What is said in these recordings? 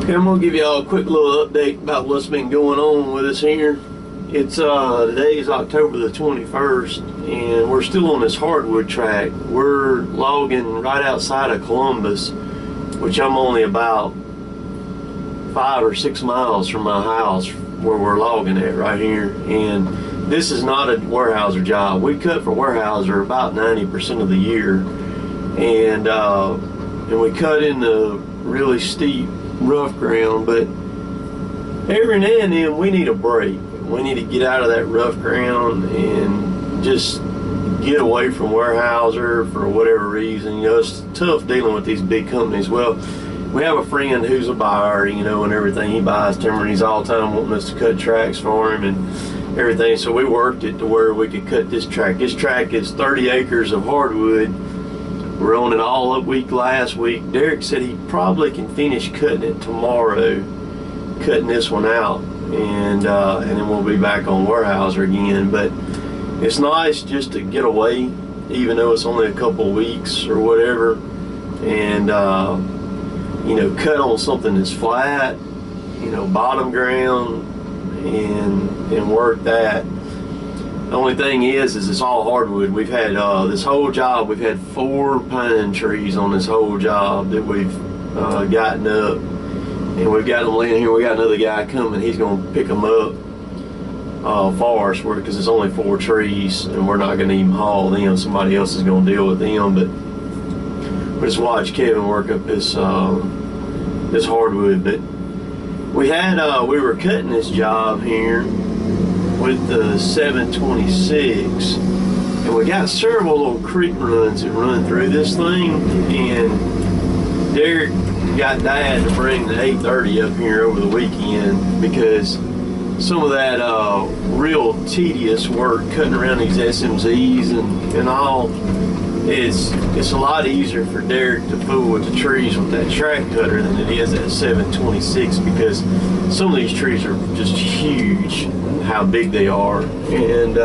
Okay, I'm gonna give y'all a quick little update about what's been going on with us here. It's today is October the 21st, and we're still on this hardwood track. We're logging right outside of Columbus, which I'm only about 5 or 6 miles from my house where we're logging at right here. And this is not a warehouser job. We cut for warehouser about 90% of the year, and we cut in the really steep rough ground, but every now and then we need a break. We need to get out of that rough ground and just get away from warehouser for whatever reason. You know, it's tough dealing with these big companies. Well, we have a friend who's a buyer, you know, and everything. He buys timber, and he's all the time wanting us to cut tracks for him and everything. So we worked it to where we could cut this track. This track is 30 acres of hardwood. We're on it all up week last week. Derek said he probably can finish cutting it tomorrow, cutting this one out, and then we'll be back on warehouser again. But it's nice just to get away, even though it's only a couple weeks or whatever, and you know, cut on something that's flat, you know, bottom ground, and work that. The only thing is it's all hardwood. We've had this whole job, we've had 4 pine trees on this whole job that we've gotten up, and we've got them laying here. We got another guy coming. He's going to pick them up for us, because it's only 4 trees, and we're not going to even haul them. Somebody else is going to deal with them. But we just watch Kevin work up this this hardwood. But we were cutting this job here with the 726, and we got several little creek runs that run through this thing, and Derek got Dad to bring the 830 up here over the weekend, because some of that real tedious work cutting around these SMZs and all, it's a lot easier for Derek to fool with the trees with that track cutter than it is that 726, because some of these trees are just huge, how big they are. And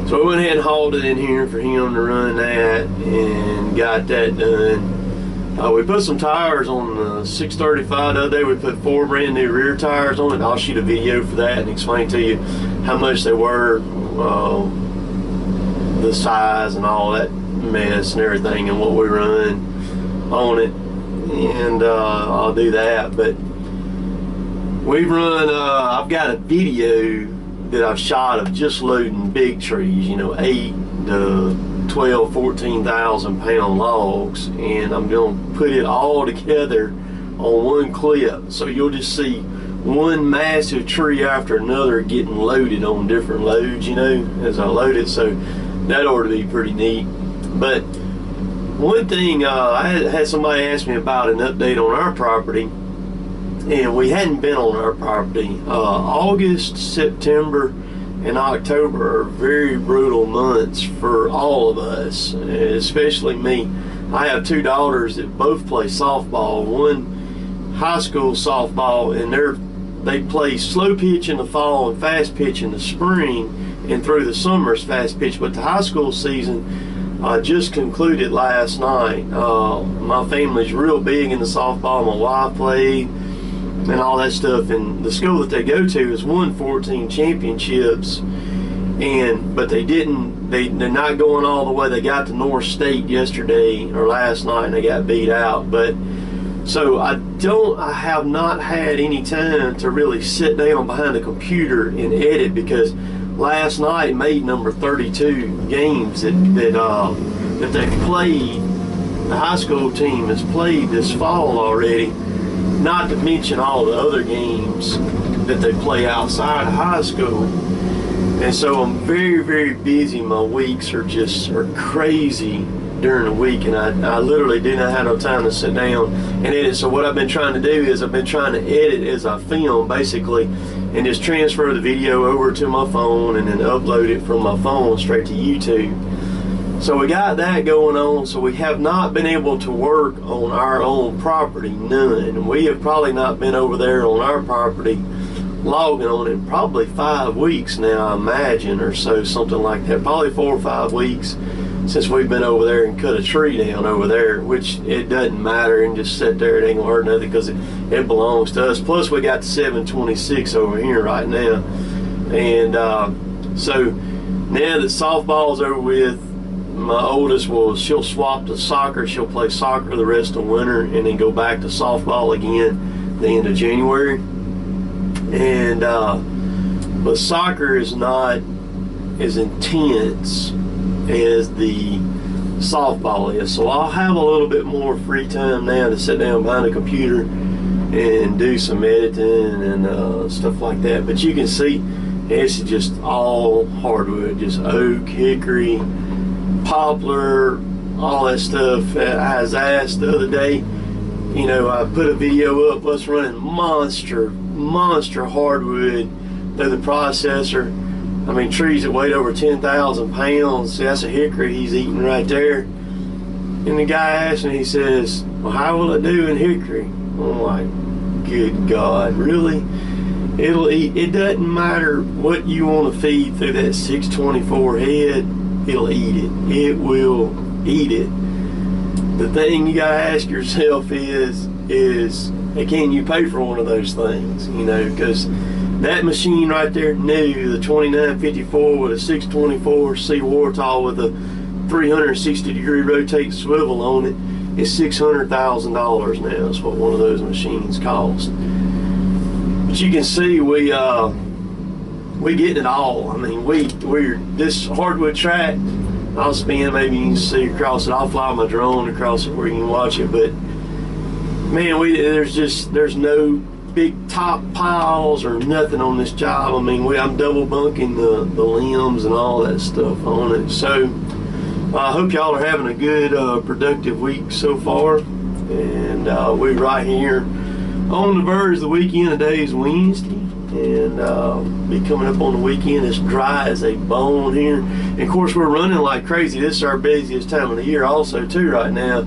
so we went ahead and hauled it in here for him to run that, and got that done. We put some tires on the 635 the other day. We put 4 brand new rear tires on it. I'll shoot a video for that and explain to you how much they were, the size and all that mess and everything, and what we run on it. And I'll do that. But we've run, I've got a video that I've shot of just loading big trees, you know, 8 to 12, 14,000 pound logs, and I'm going to put it all together on one clip. So you'll just see one massive tree after another getting loaded on different loads, you know, as I load it. So that ought to be pretty neat. But one thing, I had somebody ask me about an update on our property, and we hadn't been on our property. August, September, and October are very brutal months for all of us, especially me. I have 2 daughters that both play softball. One high school softball, and they play slow pitch in the fall and fast pitch in the spring, and through the summer is fast pitch. But the high school season just concluded last night. My family's real big in the softball. My wife played and all that stuff, and the school that they go to has won 14 championships, but they're not going all the way. They got to North State yesterday or last night, and they got beat out. But so I have not had any time to really sit down behind the computer and edit, because last night made number 32 games that they've played. The high school team has played this fall already, not to mention all the other games that they play outside of high school. And so I'm very, very busy. My weeks are crazy during the week, and I literally do not have no time to sit down and edit. So what I've been trying to do is I've been trying to edit as I film, basically, and just transfer the video over to my phone and then upload it from my phone straight to YouTube. So we got that going on. So we have not been able to work on our own property, none. We have probably not been over there on our property logging on it probably 5 weeks now, I imagine, or so, something like that. Probably 4 or 5 weeks. since we've been over there and cut a tree down over there, which it doesn't matter, and just sit there. It ain't gonna hurt nothing because it belongs to us. Plus we got the 726 over here right now. And so now that softball's over with, my oldest she'll swap to soccer. She'll play soccer the rest of winter and then go back to softball again the end of January. And but soccer is not as intense as the softball is, so I'll have a little bit more free time now to sit down behind a computer and do some editing and stuff like that. But you can see it's just all hardwood, just oak, hickory, poplar, all that stuff. I was asked the other day, you know, I put a video up us running monster hardwood through the processor. I mean, trees that weighed over 10,000 pounds. See, that's a hickory he's eating right there. And the guy asked me, he says, well, how will it do in hickory? I'm like, good God, really? It'll eat. It doesn't matter what you want to feed through that 624 head, it'll eat it. It will eat it. The thing you gotta ask yourself is can you pay for one of those things? You know, because that machine right there, new, the 2954 with a 624 C Warthol with a 360-degree rotate swivel on it, is $600,000 now. That's what one of those machines cost. But you can see we getting it all. I mean, we're this hardwood track. I'll spin, maybe you can see across it. I'll fly my drone across it where you can watch it. But man, there's no big top piles or nothing on this job. I mean, I'm double bunking the limbs and all that stuff on it. So I hope y'all are having a good productive week so far. And we're right here on the verge of the weekend. Today is Wednesday, and be coming up on the weekend. It's dry as a bone here, and of course we're running like crazy. This is our busiest time of the year also too right now.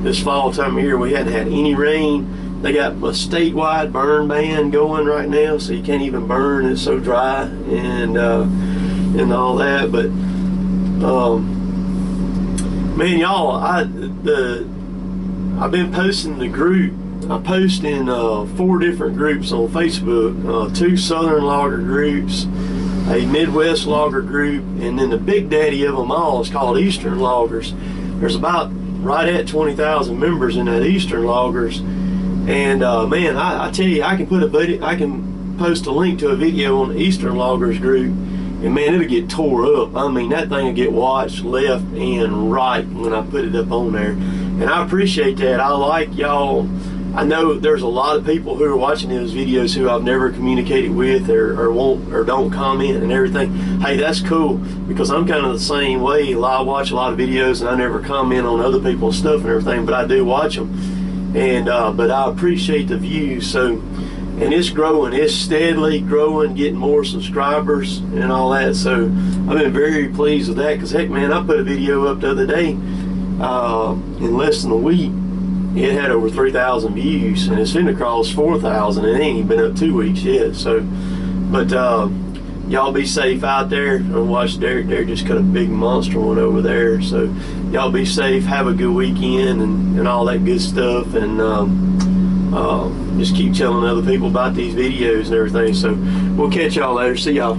This fall time of year we hadn't had any rain. They got a statewide burn ban going right now, so you can't even burn. It's so dry and all that. But man, y'all, I've been posting the group. I post in 4 different groups on Facebook, 2 Southern logger groups, a Midwest logger group, and then the big daddy of them all is called Eastern Loggers. There's about right at 20,000 members in that Eastern Loggers. And man, I tell you, I can post a link to a video on the Eastern Loggers group, and man, it'll get tore up. I mean, that thing will get watched left and right when I put it up on there. And I appreciate that. I like y'all. I know there's a lot of people who are watching those videos who I've never communicated with or won't or don't comment and everything. Hey, that's cool, because I'm kind of the same way. I watch a lot of videos and I never comment on other people's stuff and everything, but I do watch them. And but I appreciate the views. So, and it's growing. It's steadily growing, getting more subscribers and all that. So I've been very pleased with that, because heck, man, I put a video up the other day in less than a week. It had over 3,000 views, and it's finna cross 4,000, and it ain't even been up 2 weeks yet. So, but y'all be safe out there. And watch Derek there just cut a big monster one over there. So y'all be safe, have a good weekend, and all that good stuff, and just keep telling other people about these videos and everything. So we'll catch y'all later. See y'all.